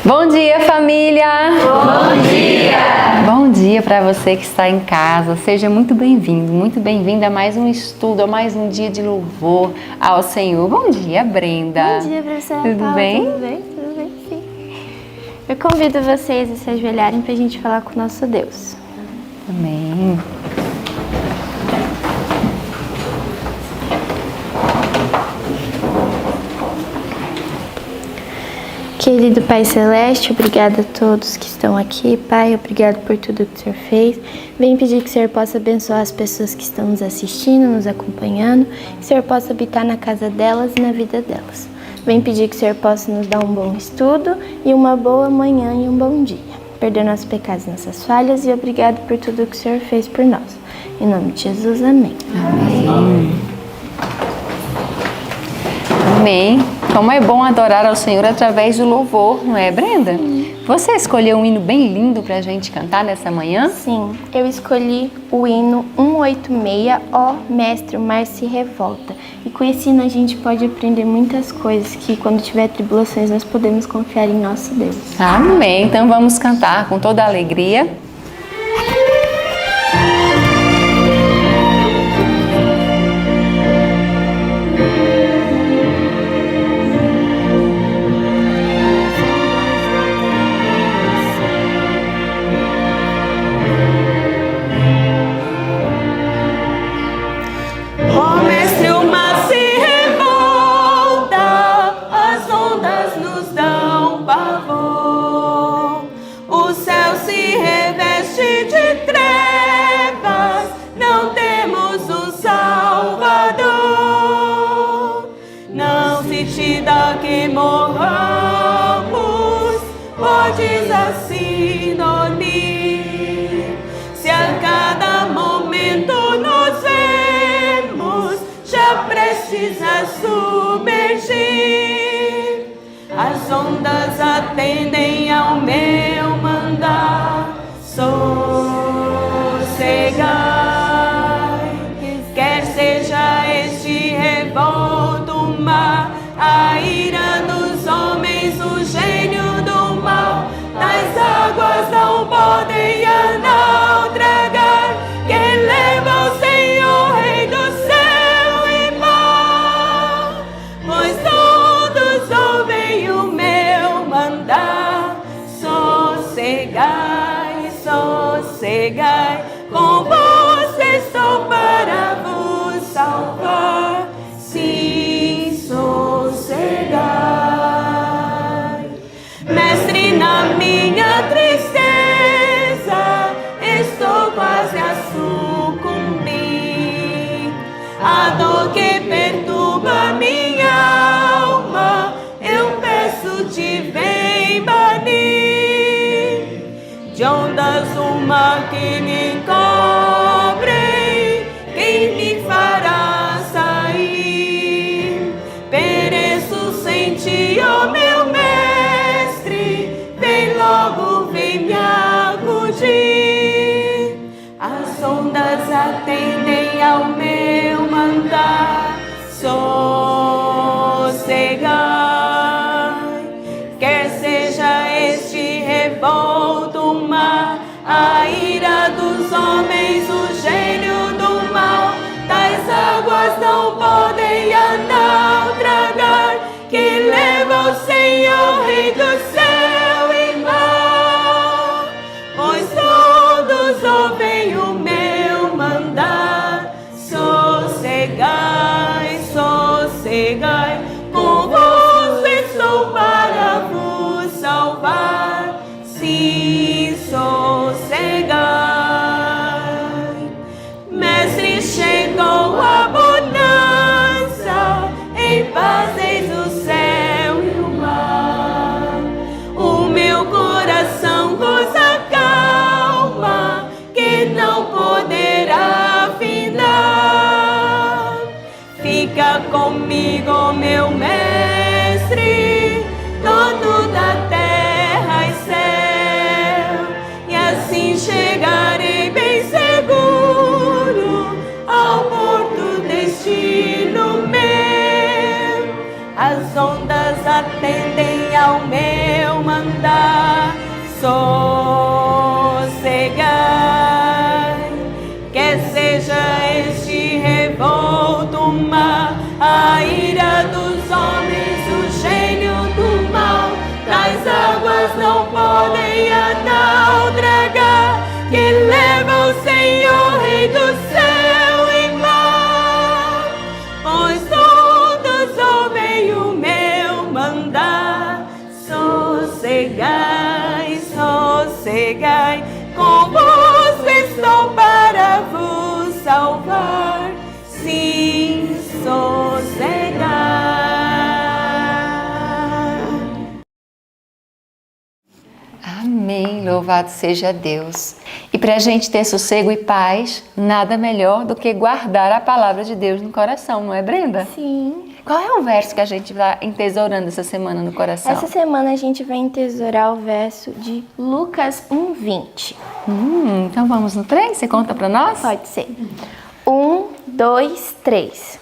Bom dia, família! Bom dia! Bom dia para você que está em casa. Seja muito bem-vindo, muito bem-vinda a mais um estudo, a mais um dia de louvor ao Senhor. Bom dia, Brenda! Bom dia, professora Tudo Paula. bem? Tudo bem? Tudo bem, sim. Eu convido vocês a se ajoelharem para a gente falar com o nosso Deus. Amém. Querido Pai Celeste, obrigada a todos que estão aqui. Pai, obrigado por tudo que o Senhor fez. Venho pedir que o Senhor possa abençoar as pessoas que estão nos assistindo, nos acompanhando. Que o Senhor possa habitar na casa delas e na vida delas. Venho pedir que o Senhor possa nos dar um bom estudo e uma boa manhã e um bom dia. Perdoa nossos pecados e nossas falhas e obrigado por tudo que o Senhor fez por nós. Em nome de Jesus, amém. Amém. Amém. Como é bom adorar ao Senhor através do louvor, não é, Brenda? Você escolheu um hino bem lindo para a gente cantar nessa manhã? Sim, eu escolhi o hino 186, Ó Mestre, o Mar se Revolta. E com esse hino a gente pode aprender muitas coisas que quando tiver tribulações nós podemos confiar em nosso Deus. Amém. Então vamos cantar com toda a alegria. Que morramos, podes assim dormir. Se a cada momento nos vemos, já prestes a submergir. As ondas atendem ao meu mandar, sossegai. Quer seja este revolto mar, a ira dos homens, o gênio do mal, das águas não podem naufragar. Quem leva o Senhor, Rei do céu e mar, pois todos ouvem o meu mandar. Sossegai, sossegai, com você estou para vos salvar. Sim, sossegai. Mestre, na minha tristeza estou quase a sucumbir. A dor que perturba minha alma, eu peço-te, vem banir. De ondas o mar que me encobre, quem me fará sair? Pereço sem ti, ó meu mestre, vem logo, vem me acudir. As ondas atendem ao meu mandar, sossegai. Quer seja este revolto mar, a ira dos homens, o gênio do mal, das águas não podem naufragar. Que leva o Senhor, Rei do céu e mar, pois todos ouvem o meu mandar. Sossegai, sossegai, com você estou para vos salvar. Sim, sossegai. Mestre, chegou a bonança, em paz eis o céu e o mar. O meu coração goza calma, que não poderá findar. Fica comigo, meu mestre, dono da terra e céu, e assim chegarei bem seguro ao porto destino meu. As ondas até atendem ao meu mandar. Sossegai, quer seja este revolto mar, a ira dos homens, o gênio do mal, das águas não podem a naufragar, que leva o Senhor, Rei do céu e mar, pois todos ouvem o meu mandar. Sossegai, sossegai, convosco estou para vos salvar. Sim, sossegai. Amém, louvado seja Deus. E para a gente ter sossego e paz, nada melhor do que guardar a palavra de Deus no coração, não é, Brenda? Sim. Qual é o verso que a gente vai entesourando essa semana no coração? Essa semana a gente vai entesourar o verso de Lucas 1:20. Então vamos no 3? Você conta para nós? Pode ser. 1, 2, 3.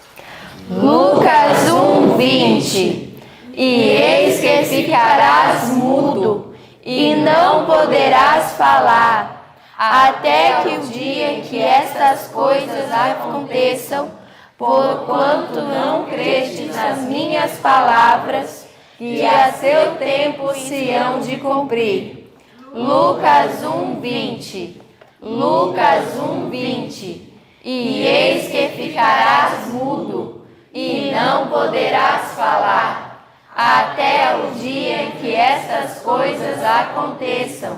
Lucas 1:20. E eis que ficarás mudo, e não poderás falar, até que o dia em que estas coisas aconteçam, porquanto não crestes nas minhas palavras, que a seu tempo se hão de cumprir. Lucas 1:20. Lucas 1:20. E eis que ficarás mudo, e não poderás falar, até o dia em que estas coisas aconteçam,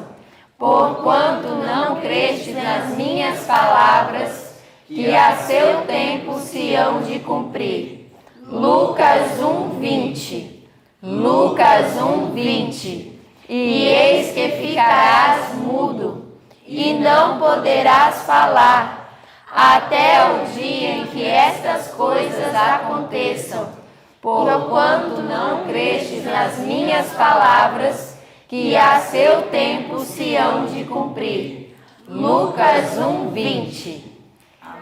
porquanto não crestes nas minhas palavras, que a seu tempo se hão de cumprir. Lucas 1:20. Lucas 1:20. E eis que ficarás mudo, e não poderás falar, até o dia em que estas coisas aconteçam, porquanto não crestes nas minhas palavras, que a seu tempo se hão de cumprir. Lucas 1:20.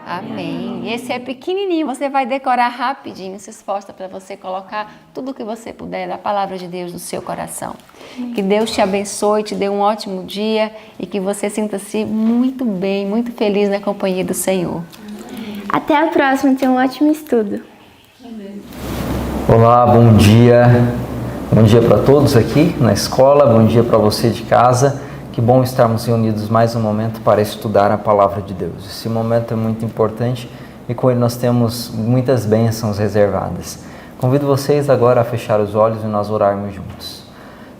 Amém. Esse é pequenininho, você vai decorar rapidinho, se esforça para você colocar tudo o que você puder da palavra de Deus no seu coração. Que Deus te abençoe, te dê um ótimo dia e que você sinta-se muito bem, muito feliz na companhia do Senhor. Até a próxima, tenha um ótimo estudo. Olá, bom dia. Bom dia para todos aqui na escola, bom dia para você de casa. Que bom estarmos reunidos mais um momento para estudar a Palavra de Deus. Esse momento é muito importante e com ele nós temos muitas bênçãos reservadas. Convido vocês agora a fechar os olhos e nós orarmos juntos.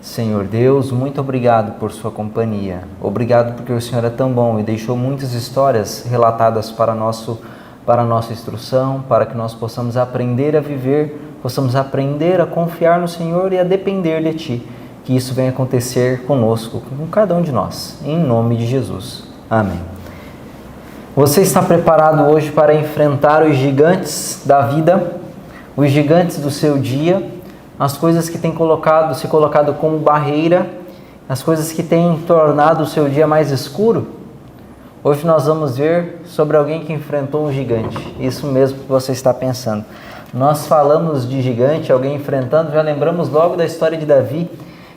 Senhor Deus, muito obrigado por sua companhia. Obrigado porque o Senhor é tão bom e deixou muitas histórias relatadas para a nossa instrução, para que nós possamos aprender a viver, possamos aprender a confiar no Senhor e a depender de Ti. Que isso venha acontecer conosco, com cada um de nós, em nome de Jesus. Amém. Você está preparado hoje para enfrentar os gigantes da vida, os gigantes do seu dia, as coisas que têm se colocado como barreira, as coisas que têm tornado o seu dia mais escuro? Hoje nós vamos ver sobre alguém que enfrentou um gigante, isso mesmo que você está pensando. Nós falamos de gigante, alguém enfrentando, já lembramos logo da história de Davi.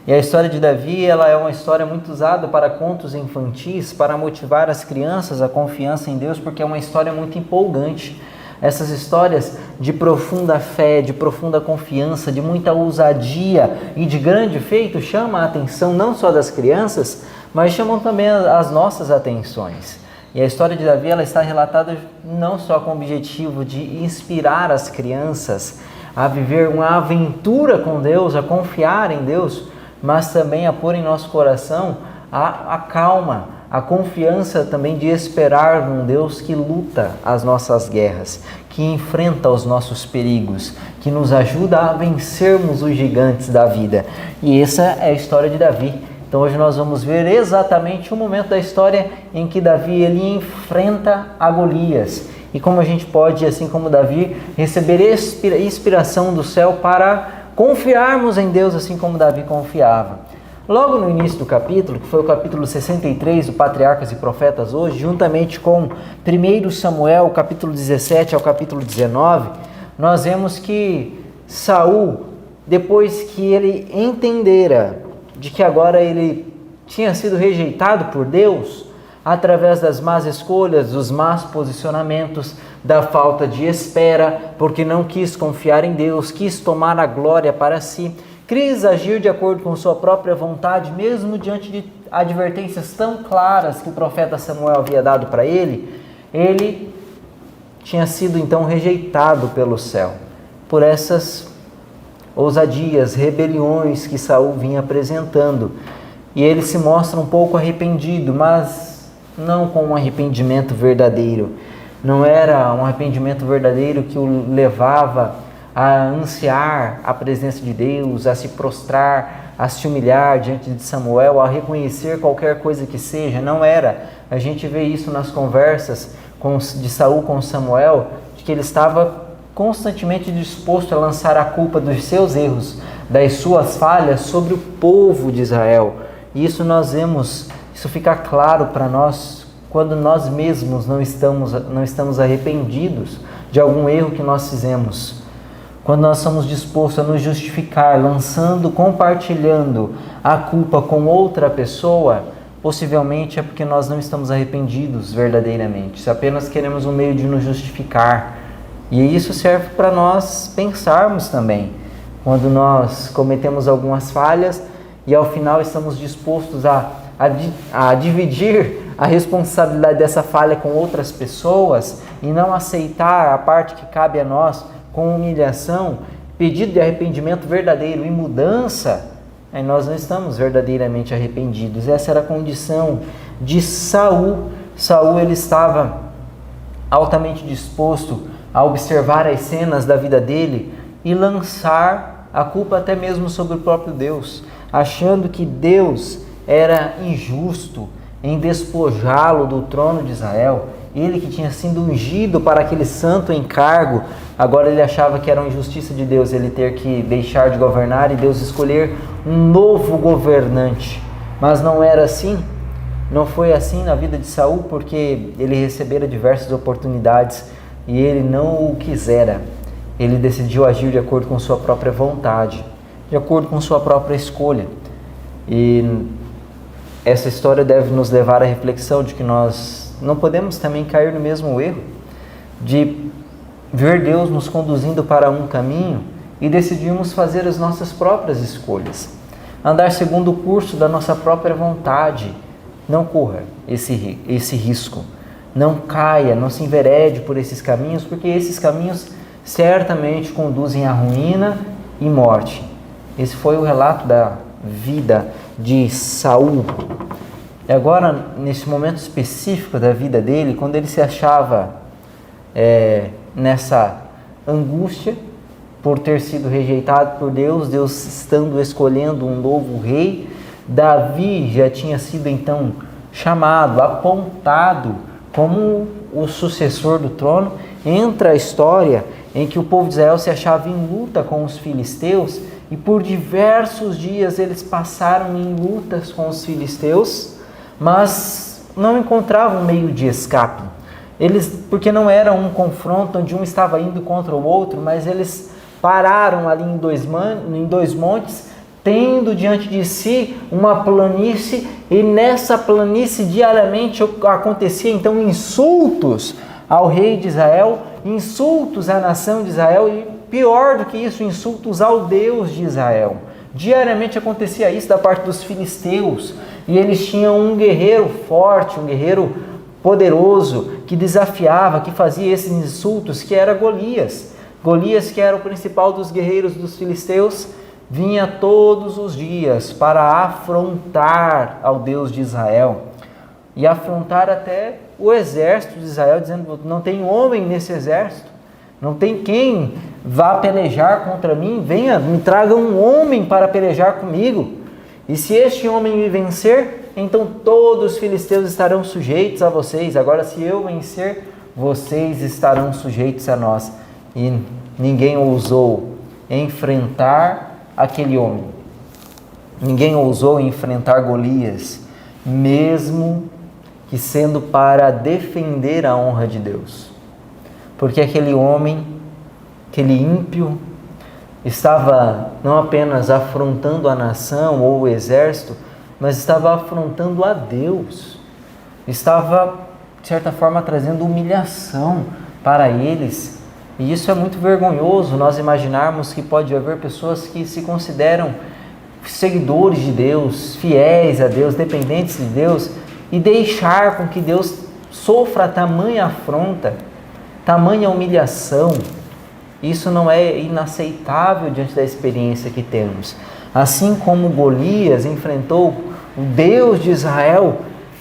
E a história de Davi, ela é uma história muito usada para contos infantis, para motivar as crianças a confiança em Deus, porque é uma história muito empolgante. Essas histórias de profunda fé, de profunda confiança, de muita ousadia e de grande feito chamam a atenção não só das crianças, mas chamam também as nossas atenções. E a história de Davi, ela está relatada não só com o objetivo de inspirar as crianças a viver uma aventura com Deus, a confiar em Deus, mas também a pôr em nosso coração a calma, a confiança também de esperar num Deus que luta as nossas guerras, que enfrenta os nossos perigos, que nos ajuda a vencermos os gigantes da vida. E essa é a história de Davi. Então hoje nós vamos ver exatamente o momento da história em que Davi ele enfrenta a Golias. E como a gente pode, assim como Davi, receber inspiração do céu para confiarmos em Deus assim como Davi confiava. Logo no início do capítulo, que foi o capítulo 63 do Patriarcas e Profetas hoje, juntamente com 1 Samuel, capítulo 17 ao capítulo 19, nós vemos que Saul depois que ele entendera de que agora ele tinha sido rejeitado por Deus, através das más escolhas, dos más posicionamentos, da falta de espera, porque não quis confiar em Deus, quis tomar a glória para si, quis agir de acordo com sua própria vontade, mesmo diante de advertências tão claras que o profeta Samuel havia dado para ele, ele tinha sido então rejeitado pelo céu, por essas ousadias, rebeliões que Saul vinha apresentando. E ele se mostra um pouco arrependido, mas não com um arrependimento verdadeiro. Não era um arrependimento verdadeiro que o levava a ansiar a presença de Deus, a se prostrar, a se humilhar diante de Samuel, a reconhecer qualquer coisa que seja. Não era. A gente vê isso nas conversas de Saul com Samuel, de que ele estava constantemente disposto a lançar a culpa dos seus erros, das suas falhas sobre o povo de Israel. E isso nós vemos, isso fica claro para nós quando nós mesmos não estamos arrependidos de algum erro que nós fizemos. Quando nós somos dispostos a nos justificar, compartilhando a culpa com outra pessoa, possivelmente é porque nós não estamos arrependidos verdadeiramente. Se apenas queremos um meio de nos justificar. E isso serve para nós pensarmos também. Quando nós cometemos algumas falhas e ao final estamos dispostos a dividir a responsabilidade dessa falha com outras pessoas e não aceitar a parte que cabe a nós com humilhação, pedido de arrependimento verdadeiro e mudança, aí nós não estamos verdadeiramente arrependidos. Essa era a condição de Saul. Saul, ele estava altamente disposto a observar as cenas da vida dele e lançar a culpa até mesmo sobre o próprio Deus, achando que Deus era injusto em despojá-lo do trono de Israel. Ele que tinha sido ungido para aquele santo encargo, agora ele achava que era uma injustiça de Deus ele ter que deixar de governar e Deus escolher um novo governante. Mas não era assim, não foi assim na vida de Saul, porque ele recebera diversas oportunidades e ele não o quisera. Ele decidiu agir de acordo com sua própria vontade, de acordo com sua própria escolha. E essa história deve nos levar à reflexão de que nós não podemos também cair no mesmo erro de ver Deus nos conduzindo para um caminho e decidirmos fazer as nossas próprias escolhas, andar segundo o curso da nossa própria vontade. Não corra esse risco, não caia, não se enverede por esses caminhos, porque esses caminhos certamente conduzem à ruína e morte. Esse foi o relato da vida de Saul. E agora, nesse momento específico da vida dele, quando ele se achava nessa angústia por ter sido rejeitado por Deus, Deus estando escolhendo um novo rei, Davi já tinha sido então chamado, apontado como o sucessor do trono. Entra a história em que o povo de Israel se achava em luta com os filisteus e por diversos dias eles passaram em lutas com os filisteus, mas não encontravam meio de escape. Porque não era um confronto onde um estava indo contra o outro, mas eles pararam ali em dois montes, tendo diante de si uma planície, e nessa planície diariamente acontecia então insultos ao rei de Israel, insultos à nação de Israel e, pior do que isso, insultos ao Deus de Israel. Diariamente acontecia isso da parte dos filisteus, e eles tinham um guerreiro forte, um guerreiro poderoso, que desafiava, que fazia esses insultos, que era Golias. Golias, que era o principal dos guerreiros dos filisteus, vinha todos os dias para afrontar ao Deus de Israel e afrontar até o exército de Israel, dizendo: não tem homem nesse exército, não tem quem vá pelejar contra mim, venha, me traga um homem para pelejar comigo, e se este homem me vencer, então todos os filisteus estarão sujeitos a vocês. Agora, se eu vencer, vocês estarão sujeitos a nós. E ninguém ousou enfrentar aquele homem, ninguém ousou enfrentar Golias, mesmo que sendo para defender a honra de Deus, porque aquele homem, aquele ímpio, estava não apenas afrontando a nação ou o exército, mas estava afrontando a Deus. Estava, de certa forma, trazendo humilhação para eles. E isso é muito vergonhoso, nós imaginarmos que pode haver pessoas que se consideram seguidores de Deus, fiéis a Deus, dependentes de Deus, e deixar com que Deus sofra tamanha afronta, tamanha humilhação. Isso não é inaceitável diante da experiência que temos. Assim como Golias enfrentou o Deus de Israel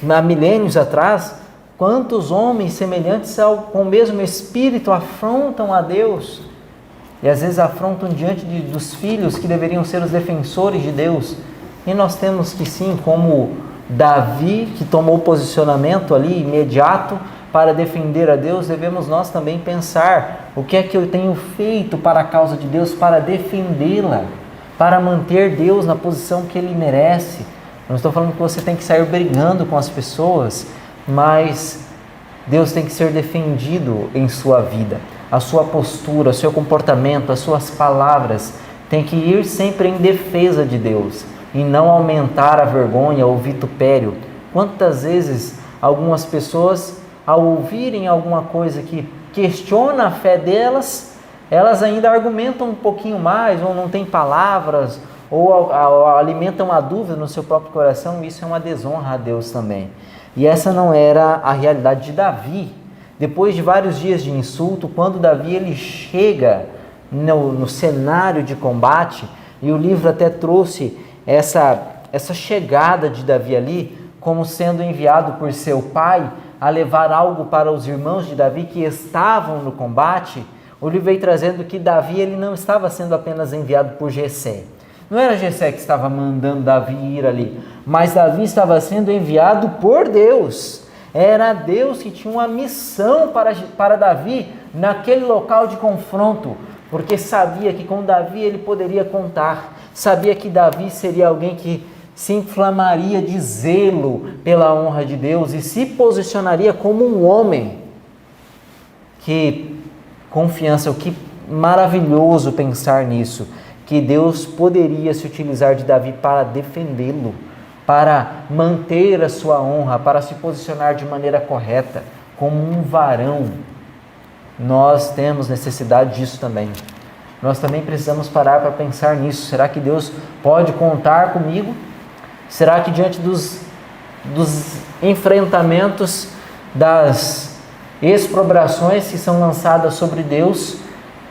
há milênios atrás, quantos homens semelhantes com o mesmo espírito afrontam a Deus? E às vezes afrontam diante dos filhos que deveriam ser os defensores de Deus. E nós temos que sim, como Davi, que tomou posicionamento ali imediato para defender a Deus, devemos nós também pensar o que é que eu tenho feito para a causa de Deus, para defendê-la, para manter Deus na posição que Ele merece. Não estou falando que você tem que sair brigando com as pessoas, mas Deus tem que ser defendido em sua vida. A sua postura, o seu comportamento, as suas palavras tem que ir sempre em defesa de Deus e não aumentar a vergonha ou vitupério. Quantas vezes algumas pessoas, ao ouvirem alguma coisa que questiona a fé delas, elas ainda argumentam um pouquinho mais, ou não têm palavras, ou alimentam a dúvida no seu próprio coração. Isso é uma desonra a Deus também. E essa não era a realidade de Davi. Depois de vários dias de insulto, quando Davi ele chega no cenário de combate, e o livro até trouxe essa chegada de Davi ali, como sendo enviado por seu pai a levar algo para os irmãos de Davi que estavam no combate. O livro veio trazendo que Davi ele não estava sendo apenas enviado por Jessé. Não era Jessé que estava mandando Davi ir ali, mas Davi estava sendo enviado por Deus. Era Deus que tinha uma missão para Davi naquele local de confronto, porque sabia que com Davi ele poderia contar, sabia que Davi seria alguém que se inflamaria de zelo pela honra de Deus e se posicionaria como um homem. Que confiança, que maravilhoso pensar nisso, que Deus poderia se utilizar de Davi para defendê-lo, para manter a sua honra, para se posicionar de maneira correta, como um varão. Nós temos necessidade disso também. Nós também precisamos parar para pensar nisso. Será que Deus pode contar comigo? Será que diante dos enfrentamentos, das exprobrações que são lançadas sobre Deus,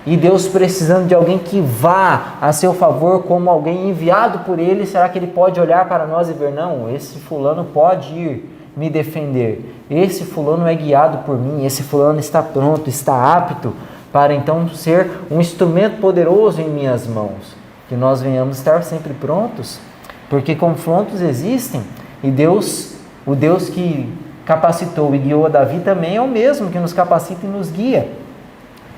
e Deus precisando de alguém que vá a seu favor como alguém enviado por Ele, será que Ele pode olhar para nós e ver, não, esse fulano pode ir me defender, esse fulano é guiado por mim, esse fulano está pronto, está apto para então ser um instrumento poderoso em minhas mãos? Que nós venhamos estar sempre prontos, porque confrontos existem, e Deus, o Deus que capacitou e guiou a Davi também é o mesmo que nos capacita e nos guia.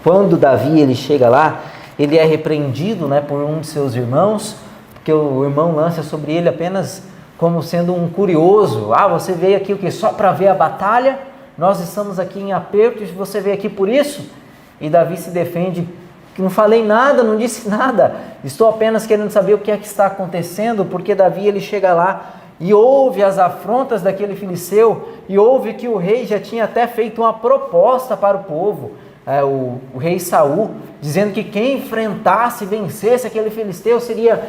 Quando Davi ele chega lá, ele é repreendido, por um de seus irmãos, porque o irmão lança sobre ele apenas como sendo um curioso. Você veio aqui o quê? Só para ver a batalha? Nós estamos aqui em aperto e você veio aqui por isso? E Davi se defende: não falei nada, não disse nada, estou apenas querendo saber o que é que está acontecendo, porque Davi ele chega lá e ouve as afrontas daquele filisteu, e ouve que o rei já tinha até feito uma proposta para o povo, o rei Saul, dizendo que quem enfrentasse e vencesse aquele filisteu seria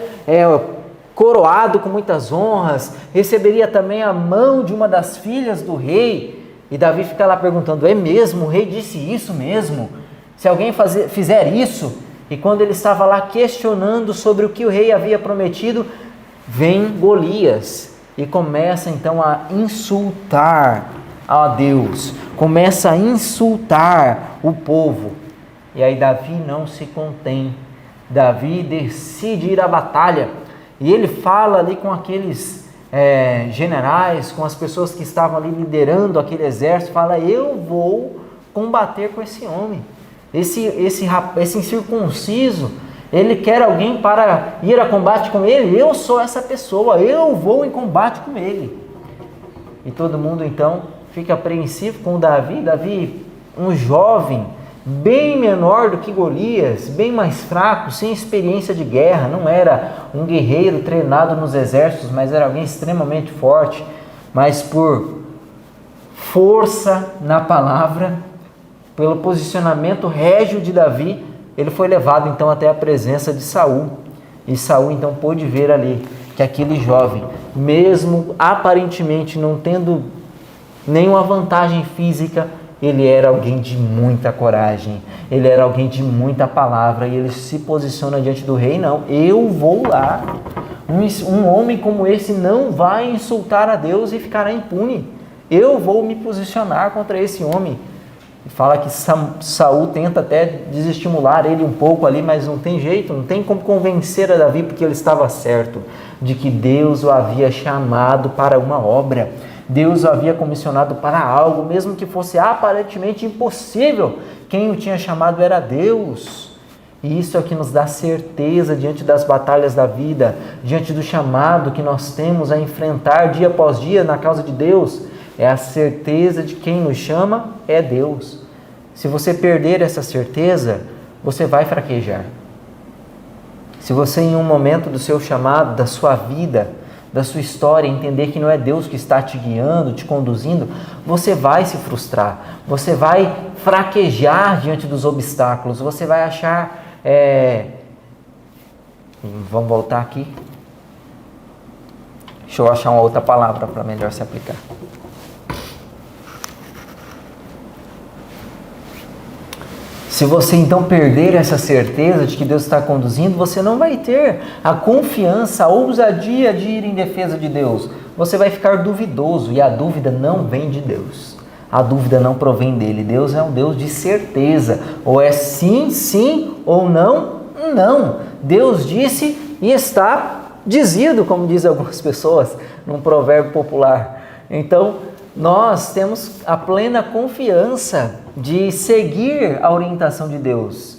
coroado com muitas honras, receberia também a mão de uma das filhas do rei. E Davi fica lá perguntando: é mesmo? O rei disse isso mesmo? Se alguém fizer isso? E quando ele estava lá questionando sobre o que o rei havia prometido, vem Golias e começa então a insultar a Deus, começa a insultar o povo. E aí Davi não se contém, Davi decide ir à batalha, e ele fala ali com aqueles generais, com as pessoas que estavam ali liderando aquele exército, fala: eu vou combater com esse homem, esse incircunciso, ele quer alguém para ir a combate com ele, eu sou essa pessoa, eu vou em combate com ele. E todo mundo então fica apreensivo com Davi, um jovem bem menor do que Golias, bem mais fraco, sem experiência de guerra, não era um guerreiro treinado nos exércitos, mas era alguém extremamente forte, mas por força na palavra, pelo posicionamento régio de Davi, ele foi levado então até a presença de Saul, e Saul então pôde ver ali que aquele jovem, mesmo aparentemente não tendo nenhuma vantagem física, ele era alguém de muita coragem, ele era alguém de muita palavra, e ele se posiciona diante do rei: não, eu vou lá, um homem como esse não vai insultar a Deus e ficará impune, eu vou me posicionar contra esse homem. E fala que Saul tenta até desestimular ele um pouco ali, mas não tem jeito, não tem como convencer a Davi, porque ele estava certo de que Deus o havia chamado para uma obra, Deus o havia comissionado para algo, mesmo que fosse aparentemente impossível. Quem o tinha chamado era Deus. E isso é o que nos dá certeza diante das batalhas da vida, diante do chamado que nós temos a enfrentar dia após dia na causa de Deus. É a certeza de quem nos chama é Deus. Se você perder essa certeza, você vai fraquejar. Se você em um momento do seu chamado, da sua vida, da sua história, entender que não é Deus que está te guiando, te conduzindo, você vai se frustrar, você vai fraquejar diante dos obstáculos, você vai achar... Vamos voltar aqui. Deixa eu achar uma outra palavra para melhor se aplicar. Se você então perder essa certeza de que Deus está conduzindo, você não vai ter a confiança, a ousadia de ir em defesa de Deus. Você vai ficar duvidoso, e a dúvida não vem de Deus. A dúvida não provém dele. Deus é um Deus de certeza. Ou é sim, sim, ou não, não. Deus disse e está dizido, como dizem algumas pessoas num provérbio popular. Então, nós temos a plena confiança de seguir a orientação de Deus.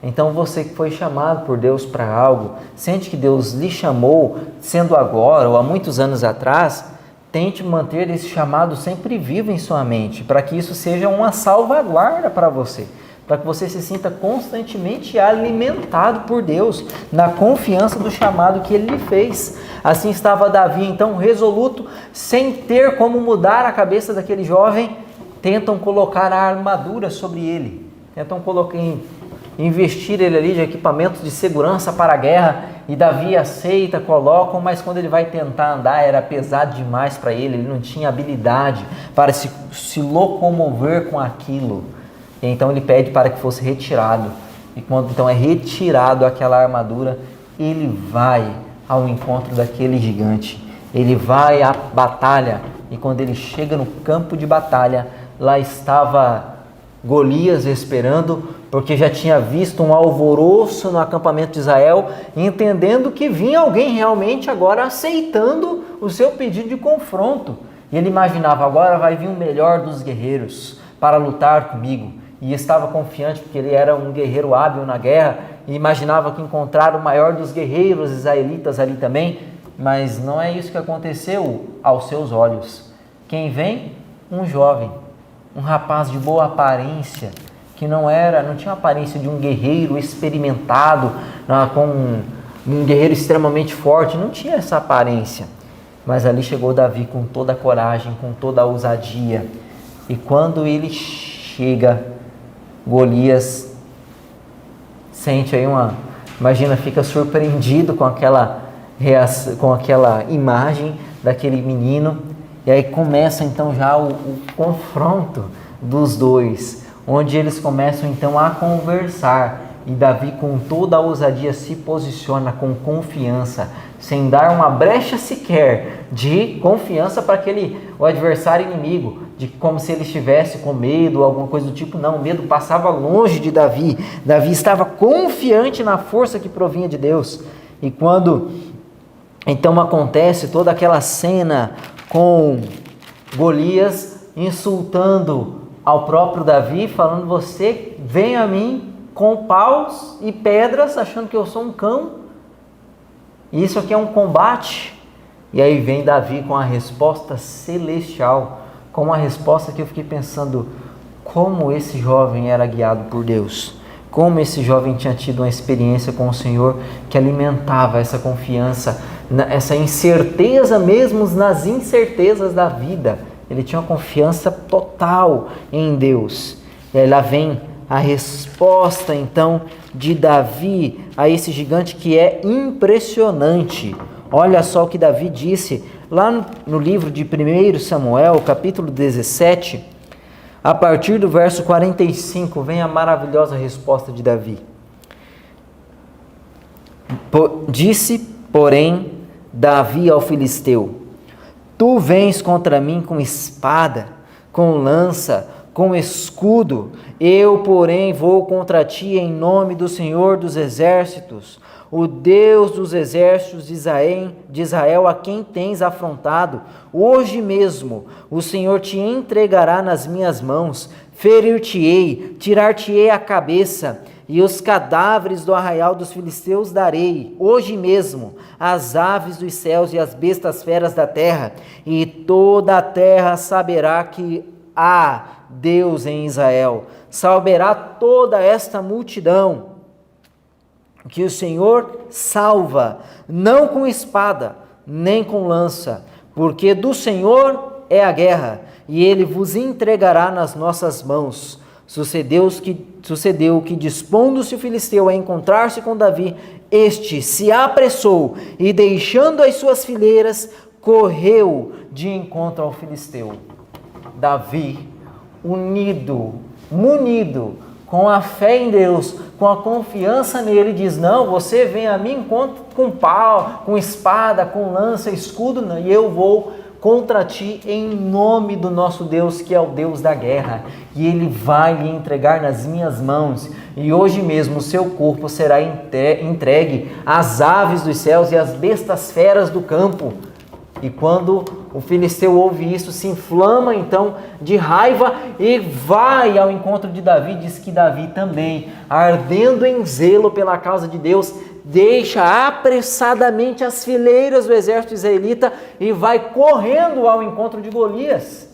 Então você que foi chamado por Deus para algo, sente que Deus lhe chamou, sendo agora ou há muitos anos atrás, tente manter esse chamado sempre vivo em sua mente, para que isso seja uma salvaguarda para você, para que você se sinta constantemente alimentado por Deus, na confiança do chamado que Ele lhe fez. Assim estava Davi, então, resoluto, sem ter como mudar a cabeça daquele jovem. Tentam colocar a armadura sobre ele, tentam investir ele ali de equipamentos de segurança para a guerra, e Davi aceita, colocam, mas quando ele vai tentar andar era pesado demais para ele, ele não tinha habilidade para se locomover com aquilo. E então ele pede para que fosse retirado, e quando então é retirado aquela armadura, ele vai ao encontro daquele gigante, ele vai à batalha, e quando ele chega no campo de batalha, lá estava Golias esperando, porque já tinha visto um alvoroço no acampamento de Israel, entendendo que vinha alguém realmente agora aceitando o seu pedido de confronto. E ele imaginava: agora vai vir o melhor dos guerreiros para lutar comigo. E estava confiante, porque ele era um guerreiro hábil na guerra, e imaginava que encontrara o maior dos guerreiros israelitas ali também. Mas não é isso que aconteceu aos seus olhos. Quem vem? Um jovem, um rapaz de boa aparência, que não tinha a aparência de um guerreiro experimentado, com um guerreiro extremamente forte, não tinha essa aparência. Mas ali chegou Davi com toda a coragem, com toda a ousadia. E quando ele chega, Golias sente aí fica surpreendido com aquela reação, com aquela imagem daquele menino. E aí começa então já o confronto dos dois, onde eles começam então a conversar, e Davi com toda a ousadia se posiciona com confiança, sem dar uma brecha sequer de confiança para o adversário inimigo, de como se ele estivesse com medo ou alguma coisa do tipo. Não, o medo passava longe de Davi. Davi estava confiante na força que provinha de Deus. E quando então acontece toda aquela cena com Golias insultando ao próprio Davi, falando: você vem a mim com paus e pedras, achando que eu sou um cão? Isso aqui é um combate? E aí vem Davi com a resposta celestial, com uma resposta que eu fiquei pensando: como esse jovem era guiado por Deus, como esse jovem tinha tido uma experiência com o Senhor que alimentava essa confiança, essa incerteza mesmo nas incertezas da vida. Ele tinha uma confiança total em Deus. E aí lá vem a resposta então de Davi a esse gigante que é impressionante. Olha só o que Davi disse lá no livro de 1 Samuel, capítulo 17, a partir do verso 45, vem a maravilhosa resposta de Davi. Disse, porém, Davi ao filisteu: tu vens contra mim com espada, com lança, com escudo. Eu, porém, vou contra ti em nome do Senhor dos Exércitos, o Deus dos exércitos de Israel, a quem tens afrontado. Hoje mesmo o Senhor te entregará nas minhas mãos, ferir-te-ei, tirar-te-ei a cabeça, e os cadáveres do arraial dos filisteus darei, hoje mesmo, às aves dos céus e às bestas feras da terra, e toda a terra saberá que há Deus em Israel. Saberá toda esta multidão que o Senhor salva, não com espada, nem com lança, porque do Senhor é a guerra, e Ele vos entregará nas nossas mãos. Sucedeu que, dispondo-se o filisteu a encontrar-se com Davi, este se apressou e, deixando as suas fileiras, correu de encontro ao filisteu. Davi, munido com a fé em Deus, com a confiança nele, diz: não, você vem a mim com pau, com espada, com lança, escudo, e eu vou contra ti em nome do nosso Deus, que é o Deus da guerra, e Ele vai lhe entregar nas minhas mãos, e hoje mesmo o seu corpo será entregue às aves dos céus e às bestas feras do campo. E quando o filisteu ouve isso, se inflama então de raiva e vai ao encontro de Davi. Diz que Davi também, ardendo em zelo pela causa de Deus, deixa apressadamente as fileiras do exército israelita e vai correndo ao encontro de Golias.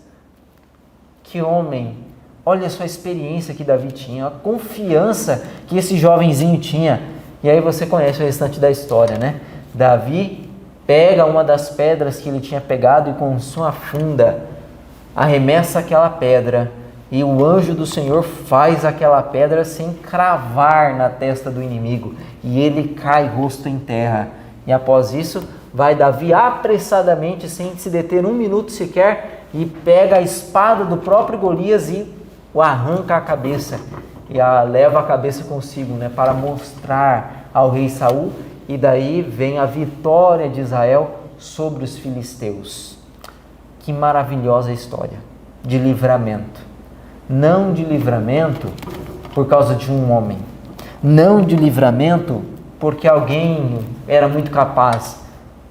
Que homem! Olha a sua experiência que Davi tinha, a confiança que esse jovenzinho tinha. E aí você conhece o restante da história, né? Davi pega uma das pedras que ele tinha pegado e com sua funda arremessa aquela pedra, e o anjo do Senhor faz aquela pedra se encravar na testa do inimigo, e ele cai rosto em terra. E após isso, vai Davi apressadamente, sem se deter um minuto sequer, e pega a espada do próprio Golias e o arranca a cabeça, e leva a cabeça consigo, né, para mostrar ao rei Saul. E daí vem a vitória de Israel sobre os filisteus. Que maravilhosa história de livramento. Não de livramento por causa de um homem. Não de livramento porque alguém era muito capaz.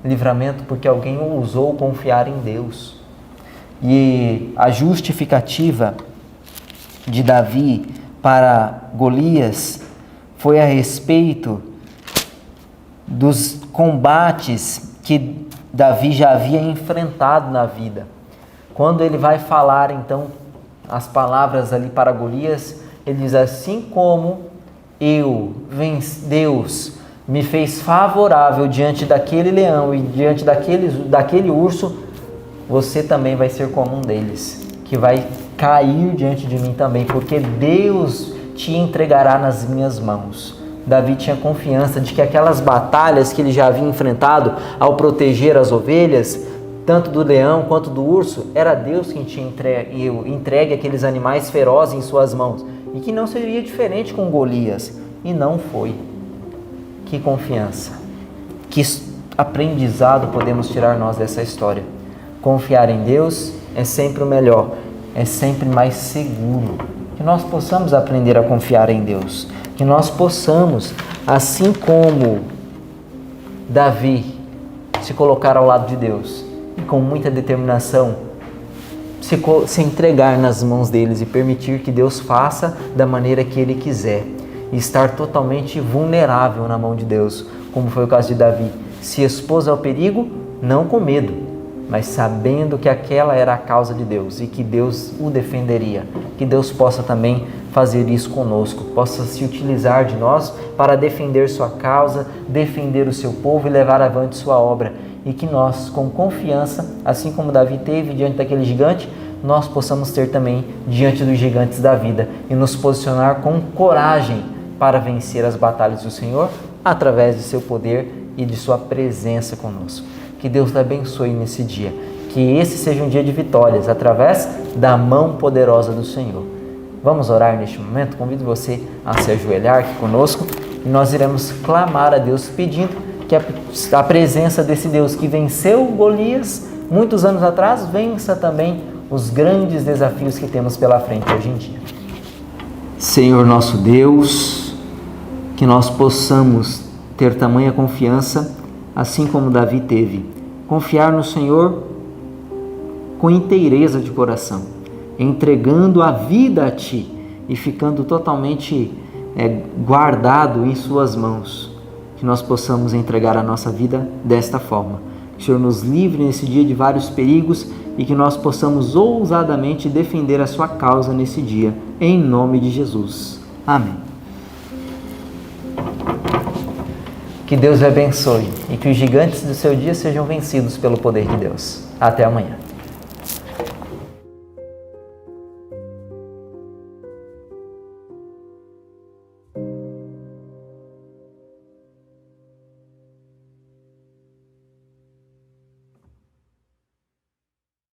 Livramento porque alguém ousou confiar em Deus. E a justificativa de Davi para Golias foi a respeito dos combates que Davi já havia enfrentado na vida. Quando ele vai falar então as palavras ali para Golias, ele diz: assim como Deus me fez favorável diante daquele leão e diante daquele urso, você também vai ser como um deles, que vai cair diante de mim também, porque Deus te entregará nas minhas mãos. Davi tinha confiança de que aquelas batalhas que ele já havia enfrentado ao proteger as ovelhas, tanto do leão quanto do urso, era Deus quem tinha entregue aqueles animais ferozes em suas mãos, e que não seria diferente com Golias, e não foi. Que confiança, que aprendizado podemos tirar nós dessa história. Confiar em Deus é sempre o melhor, é sempre mais seguro. Que nós possamos aprender a confiar em Deus, que nós possamos, assim como Davi, se colocar ao lado de Deus e com muita determinação se entregar nas mãos deles e permitir que Deus faça da maneira que Ele quiser, e estar totalmente vulnerável na mão de Deus, como foi o caso de Davi. Se expôs ao perigo, não com medo, mas sabendo que aquela era a causa de Deus e que Deus o defenderia. Que Deus possa também fazer isso conosco, possa se utilizar de nós para defender sua causa, defender o seu povo e levar avante sua obra. E que nós, com confiança, assim como Davi teve diante daquele gigante, nós possamos ter também diante dos gigantes da vida e nos posicionar com coragem para vencer as batalhas do Senhor através de seu poder e de sua presença conosco. Que Deus te abençoe nesse dia, que esse seja um dia de vitórias através da mão poderosa do Senhor. Vamos orar neste momento? Convido você a se ajoelhar aqui conosco e nós iremos clamar a Deus pedindo que a presença desse Deus que venceu Golias muitos anos atrás, vença também os grandes desafios que temos pela frente hoje em dia. Senhor nosso Deus, que nós possamos ter tamanha confiança, assim como Davi teve, confiar no Senhor com inteireza de coração, entregando a vida a Ti e ficando totalmente guardado em Suas mãos. Que nós possamos entregar a nossa vida desta forma. Que o Senhor nos livre nesse dia de vários perigos e que nós possamos ousadamente defender a Sua causa nesse dia, em nome de Jesus. Amém. Que Deus o abençoe e que os gigantes do seu dia sejam vencidos pelo poder de Deus. Até amanhã.